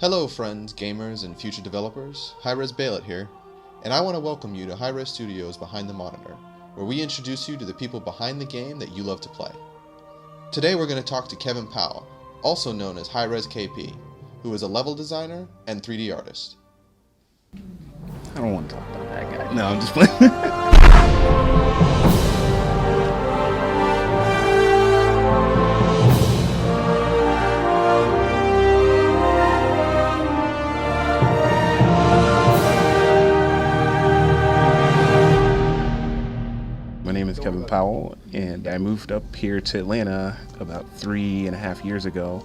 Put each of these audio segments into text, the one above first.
Hello friends, gamers, and future developers. Hi-Rez here, and I want to welcome you to Hi-Rez Studios Behind the Monitor, where we introduce you to the people behind the game that you love to play. Today we're going to talk to Kevin Powell, also known as Hi-Rez KP, who is a level designer and 3D artist. I don't want to talk about that guy. No, I'm just playing. My name is Kevin Powell, and I moved up here to Atlanta about 3.5 years ago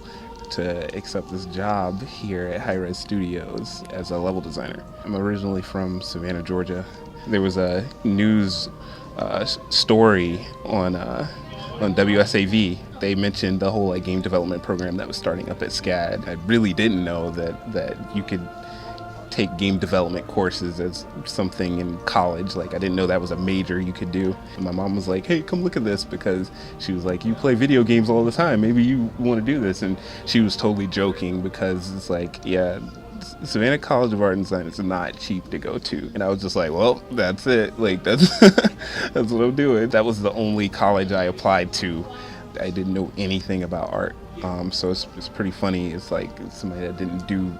to accept this job here at Hi-Rez Studios as a level designer. I'm originally from Savannah, Georgia. There was a news story on WSAV. They mentioned the whole game development program that was starting up at SCAD. I really didn't know that you could take game development courses as something in college. I didn't know that was a major you could do. And my mom was like, hey, come look at this, because she was like, you play video games all the time, maybe you want to do this. And she was totally joking, because it's yeah, Savannah College of Art and Design is not cheap to go to. And I was just like, well, that's it. That's that's what I'm doing. That was the only college I applied to. I didn't know anything about art. So it's pretty funny. It's like somebody that didn't do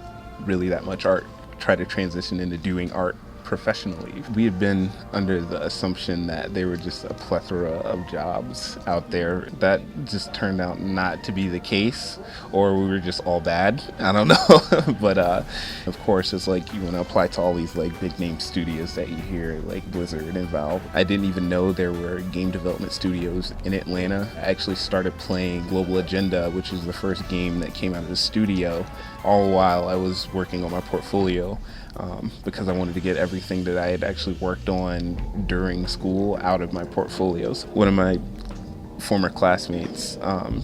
really that much art try to transition into doing art professionally. We had been under the assumption that there were just a plethora of jobs out there. That just turned out not to be the case, or we were just all bad. I don't know. But of course, it's you want to apply to all these big name studios that you hear, like Blizzard and Valve. I didn't even know there were game development studios in Atlanta. I actually started playing Global Agenda, which is the first game that came out of the studio, all while I was working on my portfolio. Because I wanted to get everything that I had actually worked on during school out of my portfolios. One of my former classmates,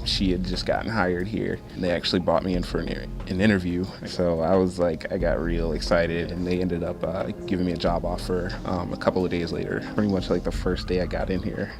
she had just gotten hired here, and they actually brought me in for an interview. So I was I got real excited, and they ended up giving me a job offer a couple of days later, pretty much the first day I got in here.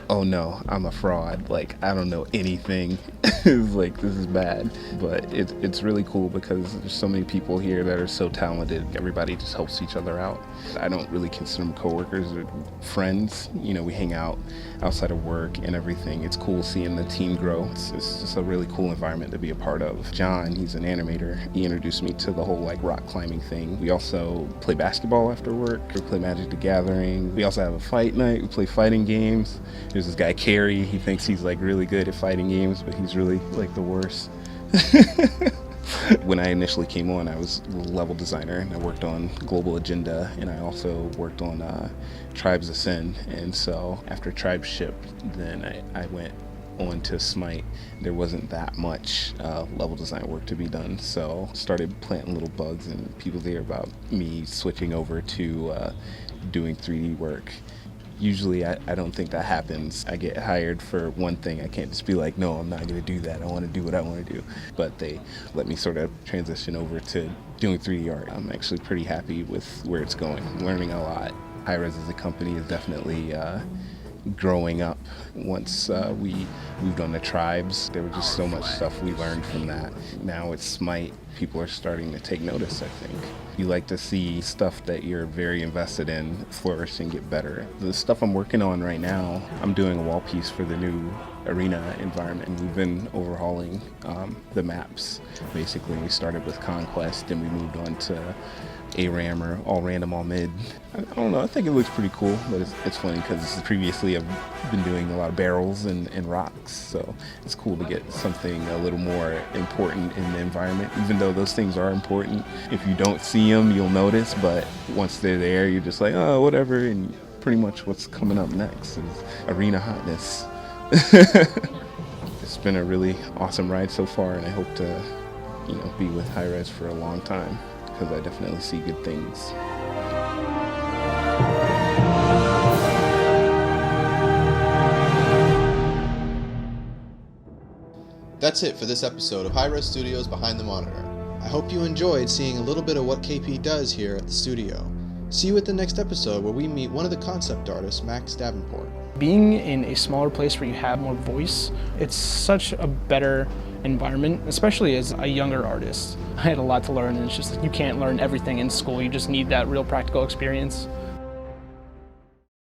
Oh no, I'm a fraud. I don't know anything. It's this is bad. But it's really cool, because there's so many people here that are so talented. Everybody just helps each other out. I don't really consider them coworkers or friends. We hang out outside of work and everything. It's cool seeing the team grow. It's just a really cool environment to be a part of. John, he's an animator. He introduced me to the whole rock climbing thing. We also play basketball after work. We play Magic the Gathering. We also have a fight night. We play fighting games. There's this guy, Carrie. He thinks he's really good at fighting games, but he's really the worst. When I initially came on, I was a level designer, and I worked on Global Agenda, and I also worked on Tribes Ascend. And so after Tribes shipped, then I went on to Smite. There wasn't that much level design work to be done, so started planting little bugs in people's ear about me switching over to doing 3D work. Usually I don't think that happens. I get hired for one thing. I can't just be no, I'm not going to do that. I want to do what I want to do. But they let me sort of transition over to doing 3D art. I'm actually pretty happy with where it's going. I'm learning a lot. Hi-Rez as a company is definitely growing up. Once we moved on to Tribes, there was just so much stuff we learned from that. Now it's Smite. People are starting to take notice, I think. You like to see stuff that you're very invested in flourish and get better. The stuff I'm working on right now, I'm doing a wall piece for the new arena environment. We've been overhauling the maps. Basically, we started with Conquest, and we moved on to ARAM, or all random, all mid. I don't know, I think it looks pretty cool, but it's funny because previously I've been doing a lot of barrels and rocks, so it's cool to get something a little more important in the environment, even though those things are important. If you don't see them, you'll notice, but once they're there, you're just oh, whatever, and pretty much what's coming up next is arena hotness. It's been a really awesome ride so far, and I hope to, be with Hi-Rez for a long time, because I definitely see good things. That's it for this episode of Hi-Rez Studios Behind the Monitor. I hope you enjoyed seeing a little bit of what KP does here at the studio. See you at the next episode, where we meet one of the concept artists, Max Davenport. Being in a smaller place where you have more voice, it's such a better environment, especially as a younger artist. I had a lot to learn, and it's just like you can't learn everything in school. You just need that real practical experience.